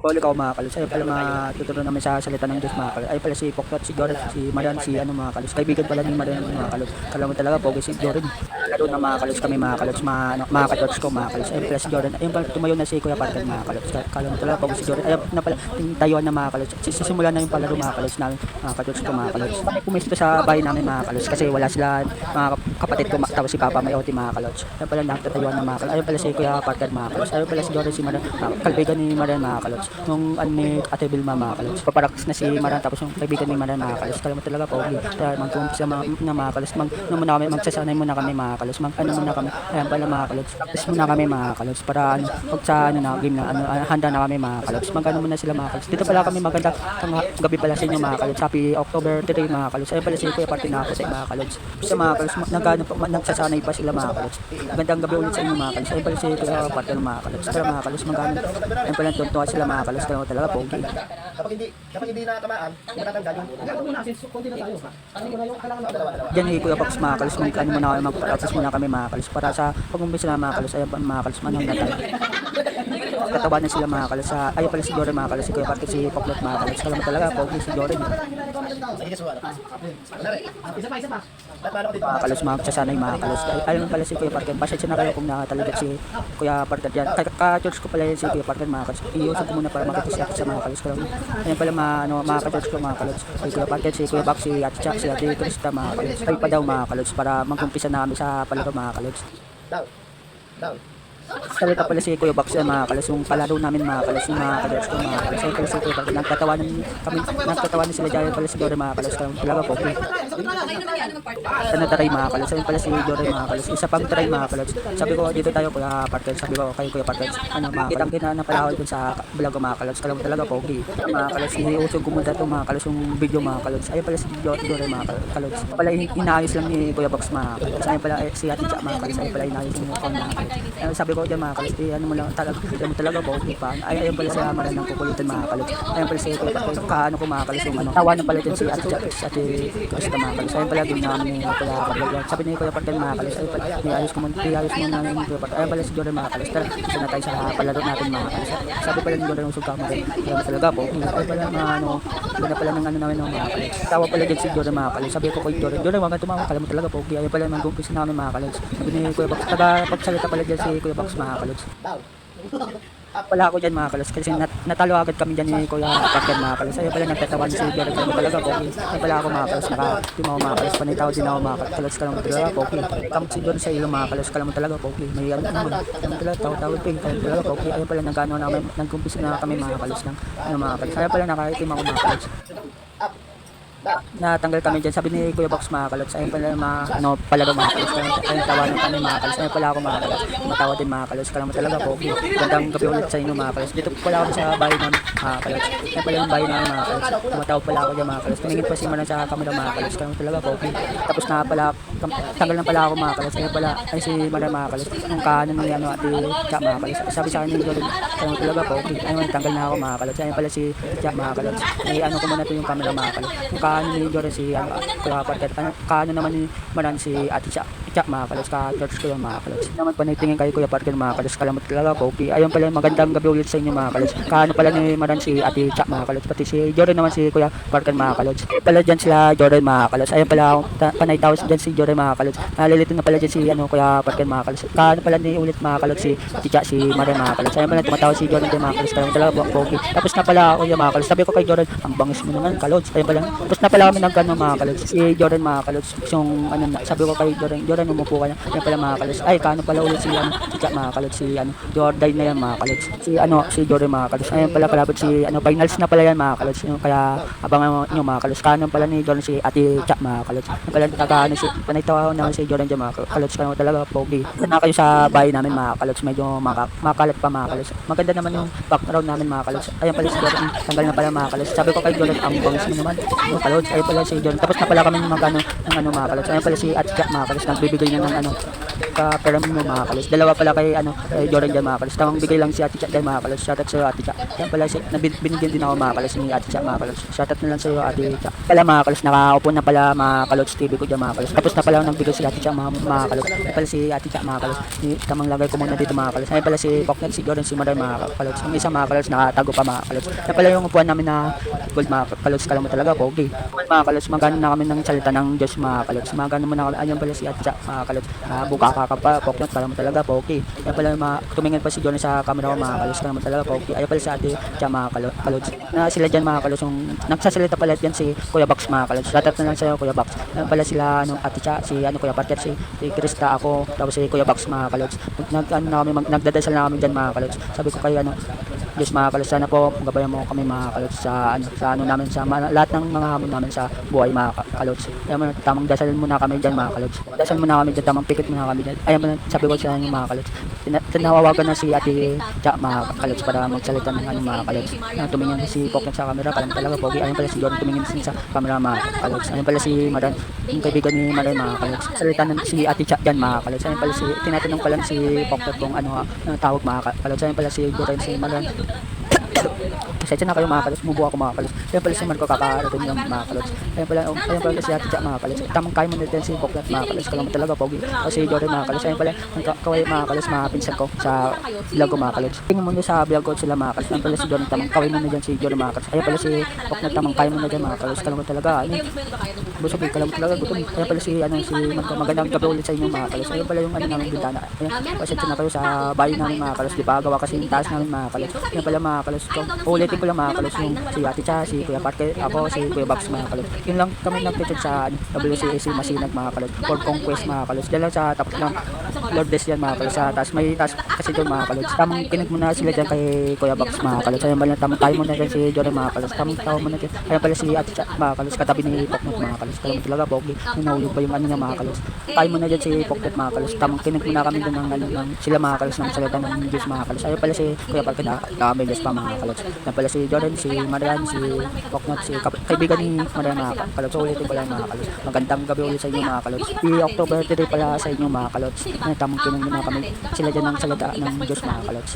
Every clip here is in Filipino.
Paul, ikaw mga kalos. Ayun pala matuturo namin sa salita ng Diyos mga kalos. Ayun pala si Poklot, si Joren, si Marian, si ano mga kalos. Kaibigan pala ni Marian mga kalos. Kala mo talaga, pogi si Joren. Lalo na mga kalos kami mga kalos, mga ka-George ko mga kalos. Ayun pala si Joren. Ayun pala tumayo na si Kuya Parker mga kalos. Kala mo talaga, pogi si Joren. Ayun na pala, yung tayuan na mga kalos. Sisimula na yung palaro mga kalos namin, mga ka-George ko mga kalos. Pumisto sa bahay namin mga kalos kasi wala sila mga kapatid ko, tapos si Papa may OT mga kalos. Ayun pala nagtatayuan na mga kalos. Ayun pala si Kuya Parker mga kalos. Ayun pala si Joren, si Marian, kaibigan ni Marian mga kalos. Nung ano ni Ate Vilma mga kalos. Paparakis na si Marian tapos yung kaibigan ni Marian mga kalos. Kala mo talaga pogi. Kaya magkumpisa na mga kalos. Ano muna kami, magsasanay muna kami mga kalos. Ano muna kami. Ayan pala mga kalos. Practice muna kami mga kalos para ano, pag sa ano na game na handa na kami mga kalos. Magano muna sila mga kalos. Dito pala kami maganda gabi pala sa inyo mga kalos. Happy October 3 mga kalos. Ayun pala si Kuya Party na ako sa mga kalos. Sa mga kalos nagsasanay pa sila mga kalos. Magandang gabi ulit sa inyo mga kalos. Ayun pala si Kuya Party mga kalos. Pero mga kalos magano. Ayun pala tuntua sila mga kalos. Kaya talaga pogi. Kapag hindi natamaan, hindi natatanggal yung konti na tayo. Ano mo na yung kailangan na Diyan ni Kuya Pax mga kalos, ano muna kami, mag-practice muna kami mga kalos para sa pag-umpisa na mga kalos. Ayun pa mga kalos, manang na tayo. Katawanan sila mga kalos. Ayun pala si Joren mga kalos, si Kuya Party, si Poklot mga kalos. Kala mo talaga, pogi si Joren. isa pa. Mga kalos, magsasanay mga kalos. Ayun pala si Kuya Party. Pasensya na kayo kung nakataligat si Kuya Party dyan. Ka-church ko pala yun si Kuya Party mga kalos. Iusap ko muna para makita sa mga kalos. Ayun pala mga ka-church ko mga kalos. Si Kuya Party, si Kuya Pax, si Ate Chak, si Ate Krista mga kalos. Ay pa daw mga kalos para mag-umpisa na kami sa palaro mga kalos. Down. Salita pala si Kuya Box mga kalos, yung palaro namin mga kalos, yung mga kalos ko mga kalos. Ayun pala si Kuya Box, nagtatawanan sila dyan pala si Joren mga kalos. Talaga po, ano taray mga kalos. Ayun pala si Joren mga kalos, isa pang taray mga kalos. Sabi ko dito tayo Kuya Parker, sabi ko kay Kuya Parker, ano mga kitang na pala ako dun sa vlog mga kalos. Talaga pogi mga kalos, iniusog kumunta ito mga kalos yung video mga kalos. Ayun pala si Joren mga kalos. Pala inaayos lang ni Kuya Box mga kalos. Ayun pala si Ate Chak mga kalos, ayun pala inaayos yung phone mga kalos. Sabi ko dyan mga kalos, ano mo lang talaga pogi pa. Ayun pala si Amaran ng kukulitan mga kalos. Ayun pala si kaano ko mga kalos yung ano. Tawanan pala dyan si Ate Chak, si Ate Krista mga kalos. Ayun pala ginawa ni Kuya Parker. Sabi ni Kuya Parker mga kalos, ayun pala iayos mo na yung Kuya Parker. Ayun pala si Joren mga kalos. Tara, isa na tayo sa palaro natin mga kalos. Sabi pala ni Joren usog kamo rin. Ayun talaga pogi. Ayun pala mga ano, ganda pala ng ano namin ng mga kalos. Tawa pala dyan si Joren mga kalos. Sabi ko kay Joren, wag kang tumawa, kala mo talaga pogi. Ayun pala mag-umpisa namin mga kalos. Sabi ni Kuya Box, pagsalita pala dyan si Kuya Box mga kalos. Wala ako dyan mga kalos kasi natalo agad kami dyan ni Kuya Parker mga kalos. Ayun pala nagtatawan si Joren, kala mo talaga pogi. Ayun pala ako mga kalos, nakatimaw mga kalos. Panitaw din ako mga kalos, kala mo talaga pogi. Kamot si Joren sa ilo mga kalos, kala mo talaga pogi. May ano naman, kala mo talaga tawag-tawag pa kala mo talaga pogi. Ayun pala nagano namin, nagkumpisa na kami mga kalos ng ano mga kalos. Ayun pala nakaitim ako mga kalos. Natanggal kami dyan. Sabi ni Kuya Box mga kalos, ayun pala mga ano palaro mga kalos. Ayun tawanan kami mga kalos. Ayun pala ako mga kalos. Matawa din mga kalos. Kala mo talaga pogi. Gandang gabi ulit sa inyo mga kalos. Dito pala ako sa bahay namin mga kalos. Ayun pala yung bahay namin mga kalos. Tumatawa pala ako dyan mga kalos. Tumingin pa si Manan sa camera mga kalos. Kala mo talaga pogi. Tapos na pala, tanggal na pala ako mga kalos. Ayun pala, ay si Manan mga kalos. Yung kaano nung ano Ate Chak mga kalos. Sabi sa akin ni Joren, kala mo talaga pogi. Ayun, tanggal na ako mga kalos. Ayun pala si Chak mga kalos. Ay ano ko muna to yung camera mga kalos. Yung kaano ni Joren si Kuya Parker, kaano naman ni Manan si Ate Chak mga kalos, ka-church ko yung mga kalos. Naman panitingin kay Kuya Parker mga kalos, kala mo talaga pogi. Ayun pala magandang gabi ulit sa inyo mga kalos. Kaano pala ni Manan si Ate Chak mga kalos, pati si Joren naman si Kuya Parker mga kalos. Pala dyan sila Joren mga kalos. Ayun pala panay tawas dyan si Joren mga kalos. Nalilito na pala dyan si ano Kuya Parker mga kalos. Kaano pala ni ulit mga kalos si Ate Chak, si Manan mga kalos. Ayun pala tumatawa si Joren din mga kalos, kala mo talaga pogi. Tapos na pala ako yung mga kalos. Sabi ko kay Joren, ang bangis mo naman kalos. Ayun pala. Tapos na pala kami nagkano mga kalos. Si Joren mga kalos, yung ano, sabi ko kay Joren umupo ka na. Yan pala mga kalos. Ay, kano pala ulit si ano, si Chak mga kalos, si ano, Jordan na yan mga kalos. Si Joren mga kalos. Ayun pala kalabot si ano, finals na pala yan mga kalos. Kaya abangan nyo mga kalos. Kano pala ni Joren si Ate Chak mga kalos. Yan pala taga-ano si panitawa naman si Joren dyan mga kalos. Kano talaga pogi. Na kayo sa bahay namin mga kalos, medyo makalat pa mga kalos. Maganda naman yung background namin mga kalos. Ayun pala si Joren, tanggal na pala mga kalos. Sabi ko kay Joren, ang bangis mo naman mga kalos. Ayun pala si Joren. Tapos na pala kami magano ng ano mga kalos. Ayun pala si Ate Chak mga kalos, nagbibigay na ng ano kaperam mo mga kalos. Dalawa pala kay kay Joran dyan mga kalos. Tamang bigay lang si Ate Cha dyan mga kalos. Shoutout sa'yo Ate Cha. Yan pala binigyan din ako mga kalos ni Ate Cha mga kalos. Shoutout na lang sa'yo Ate Cha. Pala mga kalos, nakaupo na pala mga kalos TV ko dyan mga kalos. Tapos na pala nagbigay si Ate Cha mga kalos. Yan pala si Ate Cha mga kalos. Tamang lagay ko muna dito mga kalos. Yan pala si Poknet, si Joran, si Maray mga kalos. Yung isa mga kalos nakatago pa mga kalos. Yan pala yung upuan namin na gold mga kalos. Kala mo talaga pogi. Mga kalos, magano na kami ng salita ng Diyos mga kalos. Magano mo na ayun pala si Ate Cha mga kalos. Buka ka pa Poknet, kala mo talaga pogi. Yan pala tumingin pa si Joran sa camera ko mga kalos. Kala mo talaga pogi. Ayun pala si Ate Cha mga kalos. Na sila dyan mga kalos, yung nagsasalita pala dyan si Kuya Box mga kalos. Shoutout na lang sa'yo Kuya Box. Yan pala sila Ate Cha, si Kuya Parker, si Krista, ako, tapos si Kuya Box mga kalos. Nagdadasal na kami dyan mga kalos. Sabi ko kay Diyos mga kalos, sana po gabayan mo kami mga kalos sa namin, sa lahat ng mga hamon namin sa buhay mga kalos. Ayan, tamang dasal muna kami dyan mga kalos. Dasal muna kami dyan, tamang pikit muna kami dyan. Ayan, sabi ko sa inyo mga kalos. Tinawawagan na si Ate Cha mga kalos para magsalita ng mga kalos. Tumingin si Poknet sa camera, parang talaga pogi. Ayan pala si Jordan, tumingin sa camera mga kalos. Ayan pala si Maran, yung kaibigan ni Maran mga kalos. Salita ng si Ate Cha dyan mga kalos. Ayan pala tinatanong pala si Poknet kung tawag mga kalos. Ayan pala si Jordan, si Maran. Pasensya na kayo mga kalos, mubuha ako mga kalos. Ayan pala si Marco, kakarating ng mga kalos. Ayan pala si Ate Cha mga kalos. Tamang kayo mo nito si Poknet mga kalos. Kala mo talaga pogi. O si Jordan mga kalos. Ayan pala yung kaway mga kalos, mga pinsan ko sa vlog ko mga kalos. Tingin mo nyo sa vlog ko sila mga kalos. Ayan pala si Jordan, tamang kaway mo na dyan si Jordan mga kalos. Ayan pala si Poknet, tamang kayo mo na dyan mga kalos. Kala mo talaga busog, kala mo talaga gutom. Ayan pala si Marco, magandang gabi ulit sa inyo mga kalos. Ayan pala yung namin bintana. Ayan, pasensya na kayo sa bahay namin mga kalos. Di pa gawa kasi yung taas namin mga kalos. Ayan pala mga kalos. Ulitin ko lang mga kalos, yung si Ate Cha, si Kuya Parker, ako, si Kuya Box mga kalos. Yun lang kami nag-picture sa WCAC Masinag mga kalos. For Conquest mga kalos. Dahil sa tapos lang Lordes yan mga kalos. Sa taas may taas kasi doon mga kalos. Tamang kinig muna sila dyan kay Kuya Box mga kalos. Ayan pala, tamang tayo muna dyan si Jordan mga kalos. Tamang tayo muna dyan. Ayan pala si Ate Cha mga kalos. Katabi ni Poknet mga kalos. Kaya talaga pogi. Nahulog pa yung niya mga kalos. Tayo muna dyan si Poknet mga kalos. Tamang kinig muna kami doon ng sila mga kalos ng salita ng Diyos mga kalos. Ayan pala si Kuya Parker na kami Diyos pa mga kalos. Ayan pala si Jordan, si Marian, si Poknet, si kaibigan ni Marian mga kalos. So ulitin ko lang mga kalos. Magandang gabi ulit sa inyo mga kalos. I October 3 pala sa inyo mga kalos. Tamang kinig muna kami sila dyan ng salita ng Diyos mga kalos.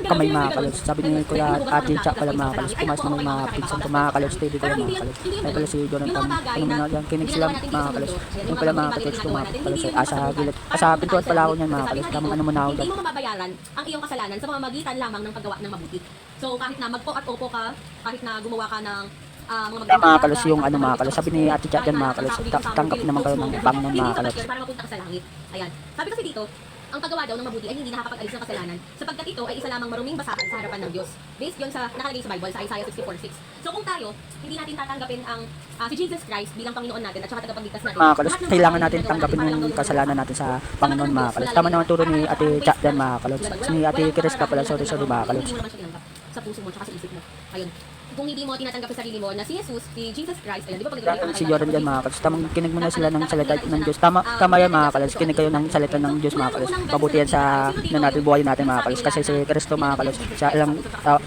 Kamay mga kalos. Sabi ni Kuya Ate Cha pala mga kalos. Pumas na may mga pinsan ko mga kalos. TV ko lang mga kalos. Ayan pala si Jordan, tamang muna dyan. Kinig sila mga kalos. Yung pala mga katext ko mga kalos. Asa gilid. Asa pintuan pala ako niyan mga kalos. Tamang muna ako dyan. Hindi mo mababayaran ang iyong kasalanan sa pamamagitan lamang ng paggawa ng mabuti. So kahit na magpo at opo ka, kahit na gumawa ka ng mga kalos yung mga kalos. Sabi ni Ate Cha dyan mga kalos. Tanggap naman kayo ng Panginoon mga kalos. Para mapunta ka sa langit. Ayan. Sabi kasi dito, ang paggawa daw ng mabuti ay hindi nakakapag-alis ng kasalanan sapagkat ito ay isa lamang maruming basahan sa harapan ng Diyos. Based yun sa nakalagay sa Bible sa Isaiah 64:6. So kung tayo, hindi natin tatanggapin ang si Jesus Christ bilang Panginoon natin at saka tagapagligtas natin. Mga kalos, kailangan natin tanggapin yung kasalanan natin sa Panginoon mga kalos. Tama naman turo ni Ate Cha dyan mga kalos. Ni Ate Krista pala, sorry mga kalos. Hindi mo naman siya tinanggap sa puso mo at sa isip mo. Ayun. Kung hindi mo tinatanggap sa sarili mo na si Jesus, si Jesus Christ, ayun, di ba pag nag-iwan Si Jordan dyan mga kalos. Tamang kinig muna sila ng salita ng Diyos. Tama yan mga kalos. Kinig kayo ng salita ng Diyos mga kalos. Mabuti yan sa natin buhay natin mga kalos. Kasi si Kristo mga kalos, siya lang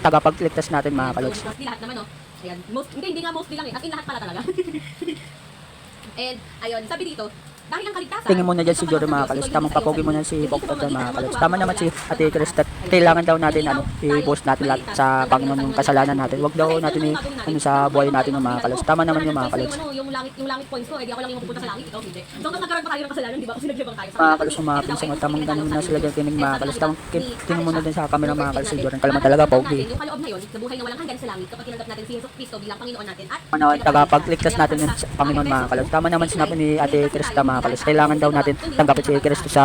tagapagligtas natin mga kalos. Mostly lahat naman, no? Ayan. Hindi nga mostly lang eh. As in lahat pala talaga. And, ayun, sabi dito, dahil ang kaligtasan... Tingin mo na dyan si Jordan mga kalos. Tamang papogi mo na si Poktot dyan mga kalos. Tama naman si Ate Krista. Kailangan daw natin i-post natin lahat sa Panginoon yung kasalanan natin. Huwag daw natin sa buhay natin ng mga kalos. Tama naman yung mga kalos. Yung langit points ko, di ako lang yung pupunta sa langit, ikaw hindi. So, kung nagkaroon pa tayo ng kasalanan, di ba? Kasi naglibang tayo sa Mga kalos yung mga pinsan mo. Tamang ganun na sila dyan kinig mga kalos. Tamang tingin mo na din sa camera mga kalos si Jordan. Kalaman talaga pogi. Yung kaloob na yun, na buhay na walang hanggan sa langit kapag tinanggap natin si Jesus Cristo bilang Panginoon natin at Tagapagligtas natin yung Panginoon mga kalos. Tama naman sinabi ni Ate Krista mga kalos. Kailangan daw natin tanggapin si Kristo sa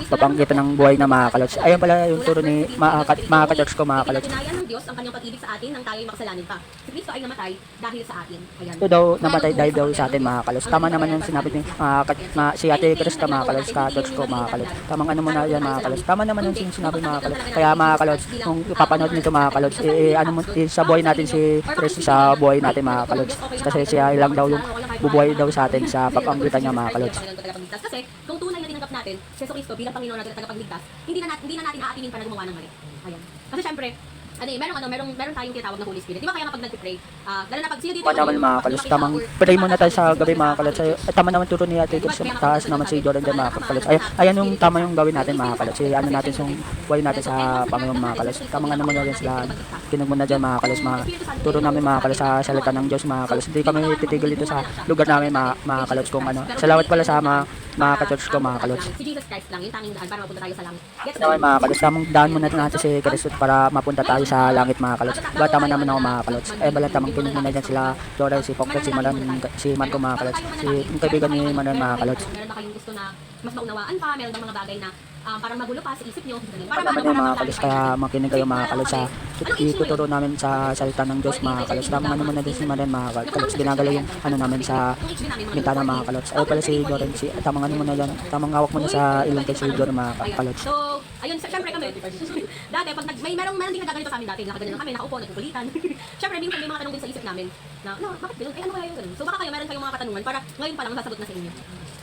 papanggitan ng buhay na mga kalos. Ayun pala yung turo ni mga ka-church ko mga kalos. Pinatunayan ng Diyos ang kanyang pag-ibig sa atin nang tayo'y makasalanan pa. Si Kristo ay namatay dahil sa atin. Ayan. Ito daw namatay dahil daw sa atin mga kalos. Tama naman yung sinabi ni si Ate Krista mga kalos, ka-church ko mga kalos. Tamang ano muna yan mga kalos. Tama naman yung sinabi mga kalos. Kaya mga kalos, kung ipapanood nito mga kalos, sa buhay natin si Kristo sa buhay natin mga kalos. Kasi siya lang daw yung bubuhay daw sa atin sa papanggitan niya mga kalos. Kasi kung tunay na tinanggap natin si Kristo bilang Panginoon natin at tagapagligtas, hindi na natin aatinin pa na gumawa ng mali. Ayan. Kasi syempre, meron tayong tinatawag na Holy Spirit. Di ba kaya kapag nag-pray, lalo na pag sino dito Pa naman mga kalos, tamang pray muna tayo sa gabi mga kalos. Ay, tama naman turo ni Ate Chris, taas naman si Jordan dyan mga kalos. Ay, ayan yung tama yung gawin natin mga kalos. Ano natin yung buhay natin sa Panginoon mga kalos. Tamang ano muna dyan sila, kinig muna dyan mga kalos. Turo namin mga kalos sa salita ng Diyos mga kalos. Hindi kami titigil dito sa lugar namin mga kalos kung ano. Salawat pala sa mga ka-church ko mga kalos. Si Jesus Christ lang, yung tanging daan para mapunta tayo sa langit. Gets Naman mga kalos, tamang daan muna natin si Kristo para mapunta tayo sa langit mga kalos. Ba tama naman ako mga kalos. Ay bala tamang kinig muna dyan sila Jordan, si Pokret, si Maran, si Marco mga kalos. Yung kaibigan ni Maran mga kalos. Meron ba kayong gusto na mas maunawaan pa? Meron bang mga bagay na parang magulo pa sa isip nyo? Para Tama yung mga kalos, kaya makinig kayo mga kalos sa ituturo namin sa salita ng Diyos mga kalos. Tamang ano muna din si Maran mga kalos. Ginagalaw yung ano namin sa bintana mga kalos. Ay pala si Jordan, tamang ano muna dyan. Tamang hawak muna sa ilong kay si Jordan mga kalos. So, ayun, syempre kami, dati, pag meron din nagaganito sa amin dati, nakaganyan lang kami, nakaupo, nagkukulitan. Syempre, minsan may mga tanong din sa isip namin, na, bakit ganun? Ay, ano kaya yung ganun? So, baka baka meron kayong mga katanungan para ngayon pa lang masasagot na sa inyo.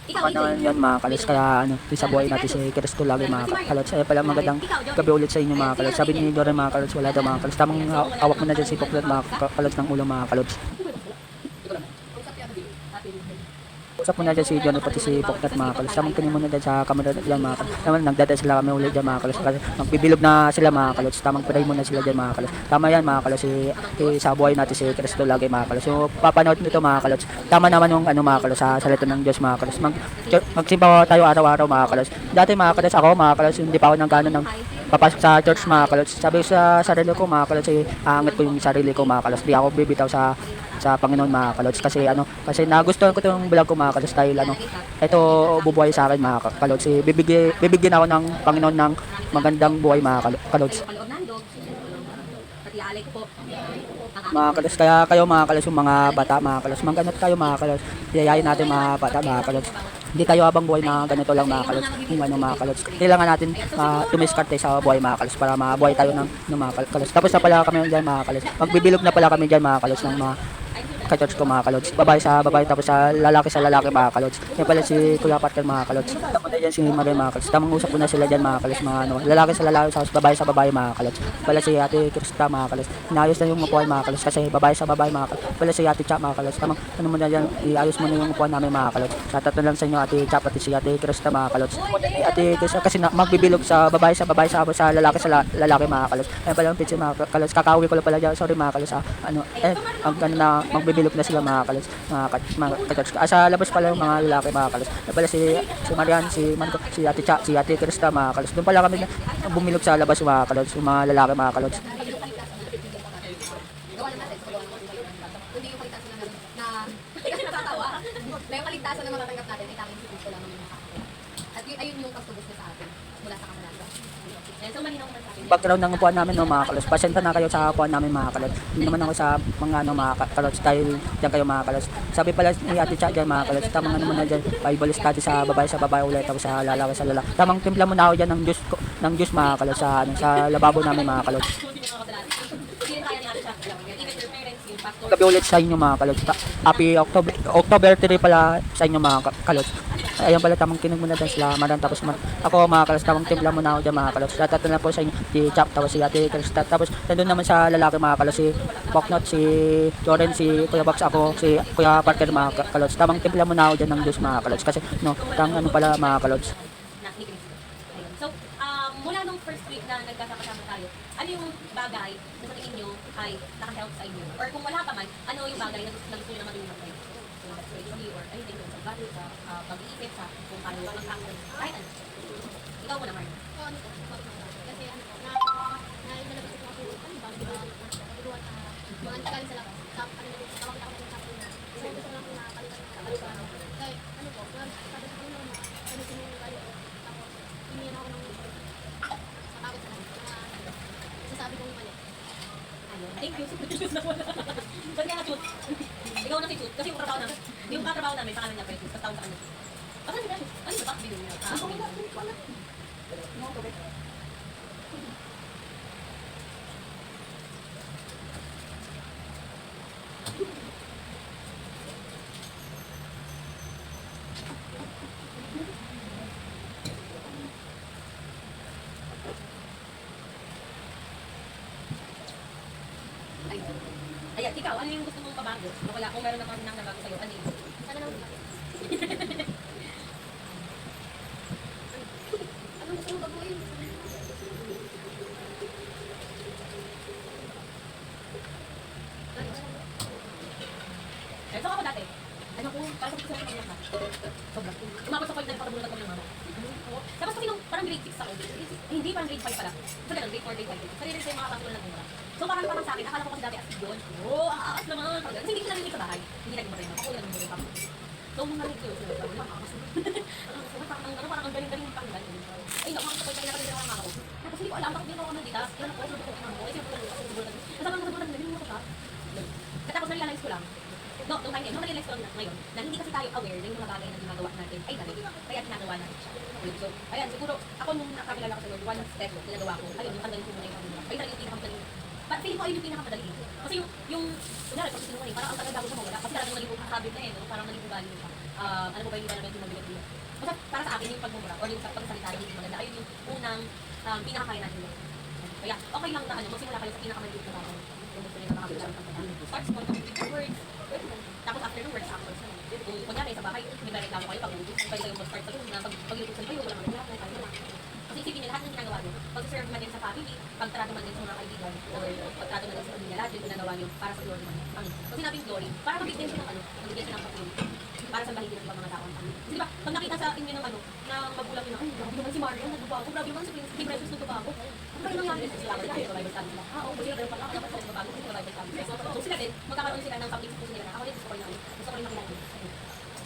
Ikaw, Ako naman yun mga kalos, kaya sa buhay natin si Kristo lagi mga kalos. Ay pala magandang gabi ulit sa inyo mga kalos. Sabi ni Doran mga kalos, wala daw mga kalos. Tamang hawak mo na dyan si Pokret mga kalos ng ulo mga kalos. Usap mo na dyan si John pati si Pokret mga kalos. Tamang kinig mo na dyan sa kamera dyan mga kalos. Tamang nagdadal sila kami ulit dyan mga kalos. Kasi magbibilog na sila mga kalos. Tamang pray mo na sila dyan mga kalos. Tama yan mga kalos. Sa buhay natin si Kristo lagi mga kalos. So papanood nito mga kalos. Tama naman yung ano mga kalos sa salita ng Diyos mga kalos. Magsimba tayo araw-araw mga kalos. Dati mga kalos ako mga kalos hindi pa ako nang gano'n ng papasok sa church mga kalos. Sabi sa sarili ko mga kalos angat ko yung sarili ko mga kalos. Di ako bibitaw sa Panginoon mga kalods kasi nagustuhan ko itong vlog ko mga kalods dahil ito bubuhay sa akin mga kalods bibigyan ako ng Panginoon ng magandang buhay mga kalods mga kalods kaya kayo mga kalods yung mga bata mga kalods magganot kayo mga kalods yayain natin mga bata mga kalods hindi tayo habang buhay na ganito lang mga kalods yung mga kalods kailangan natin tumiskarte sa buhay mga kalods para mabuhay tayo ng mga kalods tapos na pala kami dyan mga kalods magbibilog na pala kami dyan mga kalods ng mga ka-church ko mga kalods. Babae sa babae tapos sa lalaki mga kalods. Yan pala si Kuya Parker mga kalods. Tapos na dyan si Marie mga kalods. Tamang usap ko na sila dyan mga kalods. Mga lalaki sa lalaki sa babae mga kalods. Pala si Ate Krista mga kalods. Inayos na yung upuan mga kalods kasi babae sa babae mga kalods. Pala si Ate Cha mga kalods. Tamang ano mo na dyan, iayos mo na yung upuan namin mga kalods. Tatatlo lang sa inyo Ate Cha pati si Ate Krista mga kalods. Ate Krista kasi magbibilog sa babae sa lalaki mga kalods. Ayan pala yung pizza mga kalods. Kakauwi ko lang pala dyan. Sorry mga kalods. Magbibilog na sila mga kalos, mga ka-church. Sa labas pala yung mga lalaki mga kalos. Pala si Marian, si Manco, si Ate Cha, si Ate Krista mga kalos. Doon pala kami bumilog sa labas mga kalos, yung mga lalaki mga kalos. Kasi natatawa. Na yung kaligtasan na matatanggap natin ay tanging si Kristo lamang yung makakapit. At ayun yung pagtubos niya sa atin mula sa kasalanan. So malinaw naman sa atin. Background ng upuan namin mga kalos. Pasensya na kayo sa upuan namin mga kalos. Hindi naman ako sa mga mga kalos dahil diyan kayo mga kalos. Sabi pala ni Ate Cha diyan mga kalos. Tamang ano muna diyan, Bible study sa babae ulit tapos sa lalaki sa lalaki. Tamang timpla muna ako diyan ng Diyos mga kalos sa lababo namin mga kalos. Gabi ulit sa inyo mga kalods. Happy October 3 pala sa inyo mga kalods. Ayan pala tamang kinig muna dyan sila Maran tapos ako mga kalods tamang timpla muna ako dyan mga kalods. Tatatan na po sa inyo si Chap tapos si Ate Krista tapos nandun naman sa lalaki mga kalods si Poknot, si Jordan, si Kuya Box ako, si Kuya Parker mga kalods. Tamang timpla muna ako dyan ng Diyos mga kalods kasi ano pala mga kalods. So, mula nung first week na nagkasama tayo, ano yung bagay na sa tingin nyo ay naka-help sa inyo? Or kung wala pa man, ano yung bagay na gusto nyo na maging mag-help? So, spiritually or anything, sa value, sa pag-iisip, sa kung paano mag-action, kahit ano. Ikaw muna, Mark. Kasi nailalabas ko ako mga antagal sa labas. Tawag ako ng kapatid na. So, gusto lang na palitan ng kapalitan. Kaya, sabi ko naman, alisin yung galit ko. Tapos, hinihin ako ng matakot sa lahat. Sasabi kong mali. Thank you. So, kaya Chut. Ikaw na si Chut. Kasi yung katrabaho namin, sa kanan niya, pero sa taon sa kanya. Ano ba? Ano ba? Video niya. Ikaw, ano yung gusto mong pabago? O kaya kung meron naman nang nabago sa'yo, ano yun? Sana lang. Anong gusto mo baguhin? Eh, so ako dati, ano ko, parang sa gusto ko ng mama. Sobra. Umabot sa point na nagpatabunan kami ng mama. Tapos kasi nung parang grade 6 ako, hindi parang grade 5 pala. So ganun, grade 4, grade 5. Sarili sa yung mga kasunod ng mura. So parang sa akin, akala ko kasi dati as yun. Oo, aas naman. Kasi hindi ko narinig sa bahay. Hindi naging marema. Ako lang yung marema. So nung narinig ko yun, sabi ko, parang ang galing-galing pang galing. Ay, naku, ako sa pinakalimutan ako ng mama ko. Tapos hindi ko alam, bakit ginawa ko ng dita. Kailan ako, sabi ko, kasi yung pagkakas. Kasama nga sa galing mo ko siya. Tapos na-realize ko lang, no, nung time nung na-realize ko lang ngayon, na hindi kasi tayo aware ng mga bagay na ginagawa natin ay mali. Kaya ginagawa natin siya. So, ayan, siguro, ako nung nakakilala ko sa Lord, one step na ginagawa ko, ayun, yung tanggalin ko muna yung pamilya. Ayun talaga yung pinakamadali. Feeling ko ayun yung pinakamadali. Kasi kunyari, pag sinungaling, parang ang tagal-bago siya mawala. Kasi talagang naging habit na no? Parang naging ugali siya. Ano po ba yung element yung mabigat-bigat? Basta para sa akin, yung pagmumura, or yung pagsalita, yung hindi maganda, ayun yung unang pinakakaya natin. Kaya, okay lang na magsimula kayo sa pinakamaliit na bagay. Kung gusto nyo na makabilang ng pagkakas. Start small, complete words. Tapos after ng words, actions na. Kung kunyari sa bahay, may reklamo kayo pag-utos. Kung kayo mag-start sa doon, pag-ilutusan kayo, walang reklamo, kayo lang. Kasi isipin nyo, lahat ng ginagawa nyo, pag-serve man din sa family, pagtrato man din sa mga kaibigan, or pagtrato man din sa pamilya, lahat yung ginagawa nyo para sa glory man. Kung sinabing glory, para mabigyan siya ng mabigyan siya ng papel. Para sa bahay din ng mga tao. Kasi diba, pag nakita sa inyo ng na magulang nyo na, ay, grabe naman si Marian, nagbabago, grabe naman si Precious, nagbabago. Ano kayo nangyari din sila? Kasi tayo, Bible study sila. Oo, sila rin pala, dapat sila nagbabago, kasi Bible study. So sila din, magkakaroon sila ng public exposure nila. Ako din, gusto ko rin makilala.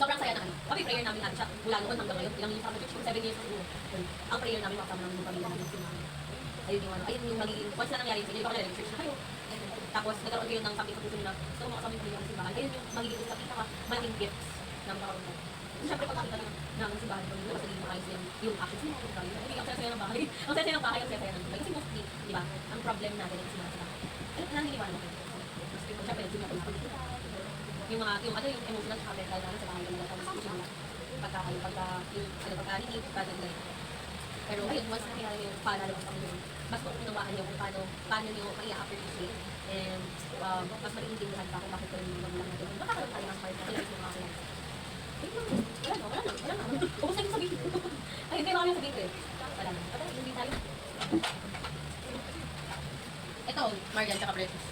Sobrang saya na Kami prayer namin natin siya, mula noon hanggang ngayon, ilang years kami church, 7 years ago. Ang prayer namin, makasama namin yung pamilya namin. Ayun yung magiging, once na nangyari sa inyo, baka nila church na kayo. Tapos nagkaroon kayo ng public exposure na gusto ko makasama yung pamilya ng simbahan. Ayun yung magiging malaking gifts na makaroon ko. Siyempre pag nakita ng simbahan ko, mas naging maayos yung actions mo. Hindi ang saya-saya ng bahay. Ang saya-saya ng bahay, ang saya-saya ng bahay. Kasi mostly, di ba, ang problem natin ay simbahan sa bahay. Ano, naniniwala mo? Siyempre, simbahan ko na. Yung emotional sa mental namin sa bahay talaga tapos simula pagka-relief, pagka-ganyan. Pero ayun, once na kaya yung palalabas kami yun, mas unawaan niyo kung paano niyo mai-appreciate and mas mag-iintindihan pa kung bakit ko rin yung magulang natin. Makakaroon tayo ng part na realize yung mga kaya. Wala na. Ubus na yung sabihin ko. Ay, hindi mo kami sabihin ko eh. Wala na. Hindi tayo. Ito, Marian, tsaka Precious.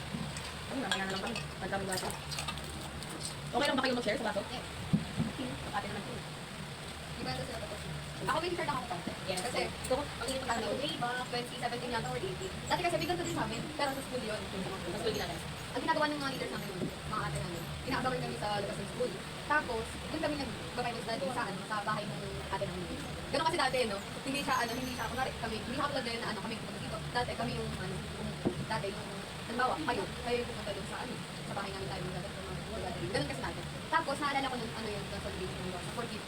Mamaya na lang kami. Magkami ba ito? Okay lang ba kayo mag-share sa baso? Ate naman po. Di ba ito sila tapos? Ako may share ako pa. Yes. Kasi, ang init ng ano, May ba, 2017 yata or 18. Dati kasi bigyan ko din sa amin, pero sa school yun. Mas pwede natin. Ang ginagawa ng mga leaders namin, mga ate namin, inaabangan kami sa labas ng school. Tapos, doon kami nag-Bible study sa bahay ng ate namin. Ganun kasi dati, no? Hindi siya, kunwari kami, hindi nakapulad na yun na kami pupunta dito. Dati kami yung, dati yung, halimbawa, kayo yung pupunta doon sa bahay namin tayo magdadal sa mga gathering. Ganun kasi natin. Tapos, naalala ko nung celebration ng sa 40.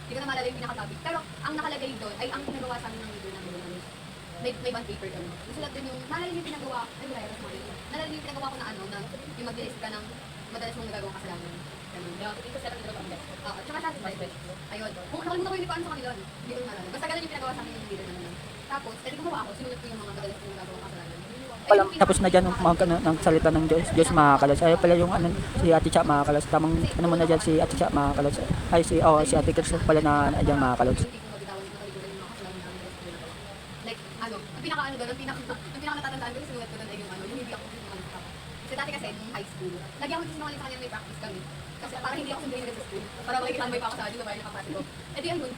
Hindi ko na maalala yung pinaka-topic. Pero, ang nakalagay doon, ay ang pinagawa sa amin ng leader namin doon. May bond paper kami. Sulat din yung, naalala yung pinagawa, naalala yung pinagawa ko na yung mag-list ka ng madalas mong nagagawang kasalanan. Ganun. Ito sila dito kami. Oo, tsaka sa atin. Ayun. Kung nakalimutan ko yung paano sa kanila, hindi ko naalala. Basta ganun yung pinagawa sa amin ng leader namin. Tapos, gumawa ako, sinulat ko yung mga madalas mong nagagawang kasalanan. Tapos na dyan ng salita ng Diyos makakalas. Ay pala yung si Ate Cha makakalas. Tamang mo na dyan si Ate Cha makakalas. Ay si Ate Kirsten pala na dyan makakalas. Like, ang pinaka-natatandaan ko, sinulat ko doon ay yung yung hindi ako sinungaling sa kapwa. Kasi dati kasi, nung high school, lagi ako sinungaling sa kanya, may practice kami. Kasi parang hindi ako sunduin sa school. Para makikitambay pa ako sa akin, babae ng kapatid ko. Eh di ayun,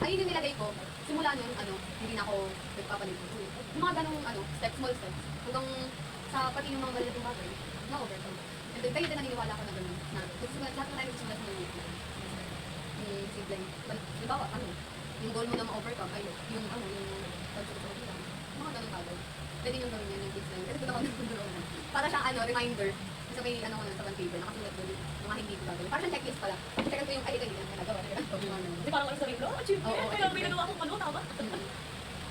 ayun yung nilagay ko. Simula nun, hindi na ako nagpapalit. Yung mga ganong, small steps. Hanggang sa pati yung mga malaking bagay, na-overcome. And then, kayo din naniniwala ko na gano'n. Kasi lahat na tayo nagsimula sa mga sibling. Halimbawa, yung goal mo na ma-overcome ay yung pagsusunod lang. Mga ganong bagay. Pwede yung gawin yun yung tips na yun. Kasi doon ako nagpunduroon na. Para siyang reminder. Kasi may ko na sa bond paper, nakasulat doon mga hindi ko gagawin. Para siyang checklist pala. Check ko yung ay ganyan nagawa. Hindi parang ano sabihin ko, achievement. Kaya may nagawa akong tama.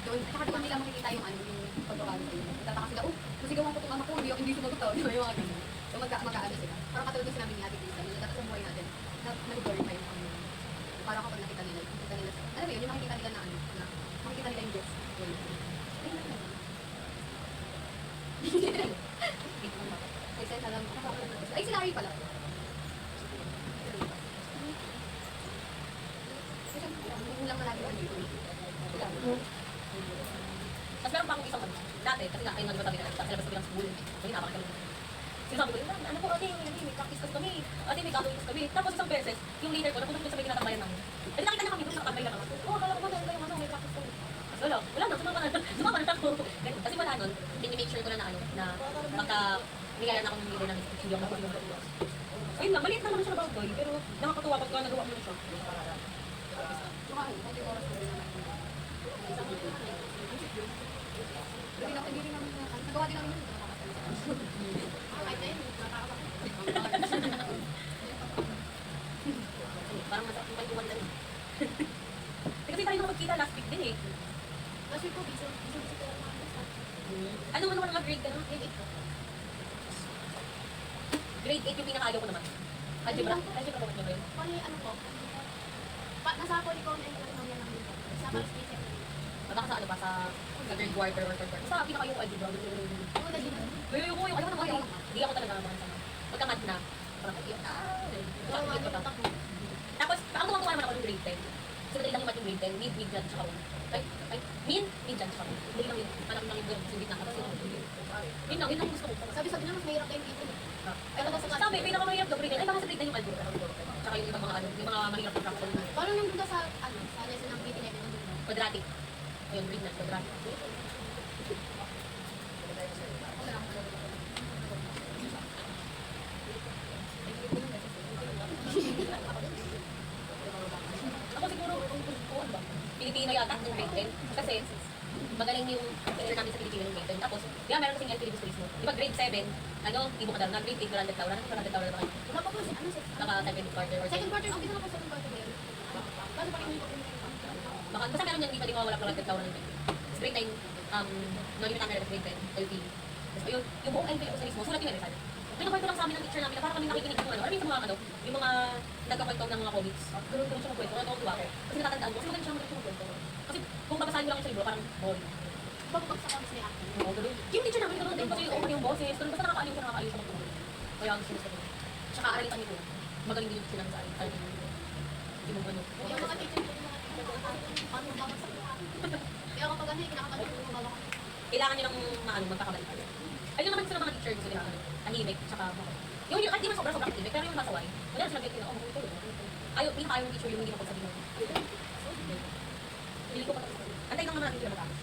Doon, saka doon nila makikita yung yung pagbabago sa'yo. Tataka sila, nasigawan ko itong anak ko, hindi sumagot tao. Di ba yung mga ganyan? So magkaano sila. Parang katulad yung sinabi ni Ate Krista, nung nagkata sa buhay natin, na nag-glorify yung Panginoon. Para kapag nakita nila, alam mo yun, yung makikita nila na makikita nila yung Diyos. Ayun lang. Tapos meron pa akong isang ano, dati, kasi nga, ayun nga nagmatabi na lang, sa labas kami ng school. So, hinabak kami. Sinasabi ko, ano po, ate, may practice kasi kami. Ate, may gagawin kasi kami. Tapos isang beses, yung leader ko, napunta ko sa may tinatambayan namin. Eh, nakita niya kami doon, nakatambay lang ako. Oo, akala ko ba, dahil kayo, may practice kami. Wala na, sumama na ako. Kasi wala nun, make sure ko na ano, na pagka nilayan ako ng leader namin, hindi ako nakuha yung mga. Ayun lang, maliit lang naman siya na bagay, pero nakakatuwa pagka nagawa mo na siya. Nagawa din namin yun. Ay, then, Parang masarap yung kwentuhan lang. Kasi tayo nung magkita last week din eh. last week ko, busy ko lang mga basta. Ano naman mag-grade ka na? Grade 8 ko. Grade 8 yung pinakaayaw ko naman. Algebra ko ba yun? Pali, ano ko, nasa poly ko na yung namin namin. Sa Paris Basic. Baka sa ano pa, sa third quarter or third quarter. Sa pinakaayaw ko algebra. Oo, dali na. Ayaw ko na hindi ako talaga makasama. Pagka-math na, parang iyak na. Oo, ano yung takbo. Tapos, ang tuwang-tuwa naman ako ng grade 10. Kasi madali lang yung math yung grade 10, mid, dyan, tsaka 1. Ay, mid, dyan, tsaka 1. Madali lang yun. Parang lang yung grade, hindi na. Tapos yun lang yung gusto ko. Sabi na mas mahirap yung dito. Pero sabi, pinakamahirap na grade 10. Ay, baka sa grade 10 yung algebra. Tsaka yung ibang mga ano, yung mga mahirap na fraction. Parang yung dito sa, ano, sa lesson ng grade 11 nandun na. Quadratic. Ayun, grade na, quadratic. Ako siguro, ano ba? Pilipino yata ng grade 10. Kasi, magaling yung teacher namin sa Pilipino ng grade 10. Tapos, di ba meron kasing Filipino Turismo. Di ba grade 7, ano, ibo ka daw na. Grade 8, Rolanded Tower. Ano yung Rolanded Tower na ba kayo? Wala pa po, ano siya? Naka second quarter or Second quarter, okay na po second quarter ngayon. Bago pa rin yung baka, basta meron yan, hindi pa din mawala Rolanded Tower ng grade 10. Tapos grade 9, no limit ang grade 10, LP. Tapos yun, yung buong LP sa mismo, sulat yung Rizal. Pinakwento lang sa amin ng teacher namin na para kami nakikinig ng ano, alam yung mga ano, yung mga nagkakwento ng mga comics. Ganun siya magkwento, ano tuwa ko. Kasi natatandaan ko, kasi magaling siya magkwento. Kasi kung babasahin mo lang yung sa libro, parang boring. Pagpapag sa kami ako. Oo, ganun. Yung teacher namin, ganun din kasi open yung boses, ganun basta nakakaaliw siya sa magturo. Kaya gusto gusto ko. Tsaka aralin kami ko. Magaling din yung teacher namin sa aralin. Yung ano. Yung mga teacher ko yung ano babag sa mga. Kaya kapag ano, kinakapag ko yung babag. Kailangan nyo lang maano, magkakabalik. Ayun naman sila mga teacher gusto nila, tahimik, tsaka yung kahit di man sobrang tahimik, pero yung masaway, wala sila get oh, ayaw, pinakayaw ng teacher yung hindi mapagsabi mo. Hindi ko pa tapos. Antay lang naman natin sila matapos.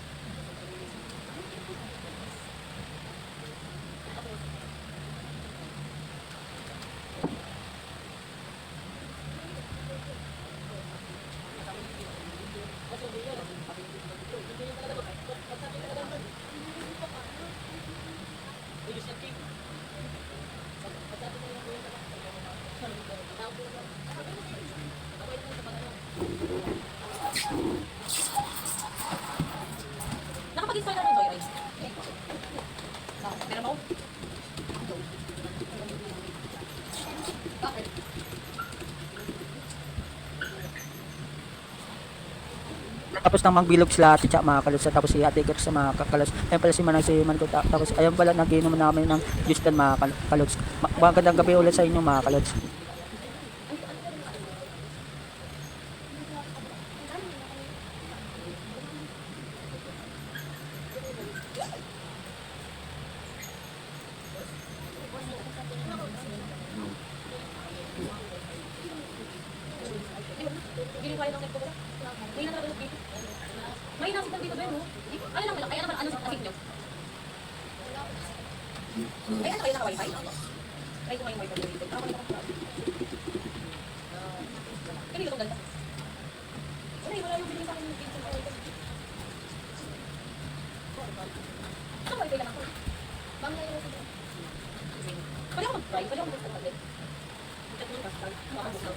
Nakapag-install na ng Joyride. Meron mo? Bakit? Tapos nang magbilog sila ate tsaka mga kalods, tapos si ate Kirk sa mga kalods. Ayun pala si Manang si Manko. Tapos ayun pala nagiinom namin ng juice dan mga kalods. Magandang gabi ulit sa inyo mga kalods. Hindi ko kaya ng nagpo. May na talaga dito. May nasig lang dito ba yun? Ano lang, kaya naman, ano sa asig nyo? Ay, ano kayo naka-wifi? Try ko kayong wifi dito. Ako nito ko. Kanino itong ganda? Wala yung binigay sa akin yung pizza sa wifi. Saan wifi lang ako? Bangla yung sa Pwede ako mag-try, pwede ako mag-try. Check mo yung pastal. Makabukal.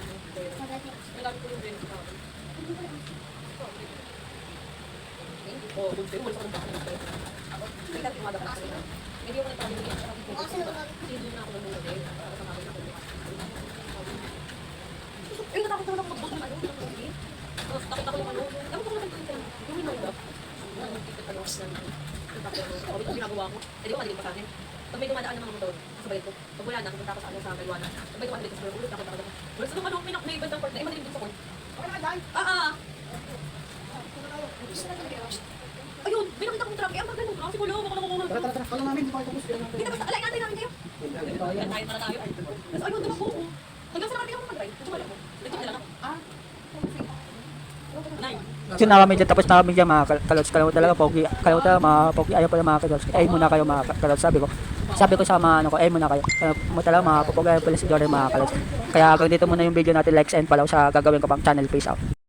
Nagamit ko yung brain ko. Oo, kung sa'yo, wala sa kong baka. Ako, may dati umaga ka na. Hindi ako nagpapalili. Hindi na ako nag-uwi. Eh, natakot naman ako mag-book ng ano. Tapos takot ako yung ano. Ewan ko naman yung yung minolda. Nag-ticket ano. Sabi ko, ginagawa ko. Eh, di ko madilig pa sa akin. Pag may dumadaan ng mga motor, kasabay ko. Pag wala na, pupunta ako sa ano sa Marijuana. Pag may dumadaan dito sa ulit, takot ako. Wala sa naman ako, may ibang court na. Eh, madilig din sa court. Okay na, dahil. Ah, ah. Ayun, may nakita kong truck. Eh, ang ganun. Kasi wala, baka nakukuha. Tara, tara, tara. Kala namin, hindi pa kayo tapos. Hindi na basta, alayin natin namin kayo. Yan tayo para tayo. Tapos ayun, tumakbo ko. Hanggang sa nakarating ako mag-drive. Ito wala ko. Ito na lang. Nine. So na kami dyan, tapos na kami dyan mga kalots. Kalaw talaga, pogi. Kalaw talaga, mga pogi. Ayaw pala mga kalots. Ay muna kayo mga kalots. Sabi ko sa mga ano ko, ay muna kayo. Kaya mo talaga mga pogi. Ayaw pala si Jordan mga kalots. Kaya hanggang dito muna yung video natin. Likes and follow sa gagawin ko pang channel. Peace out.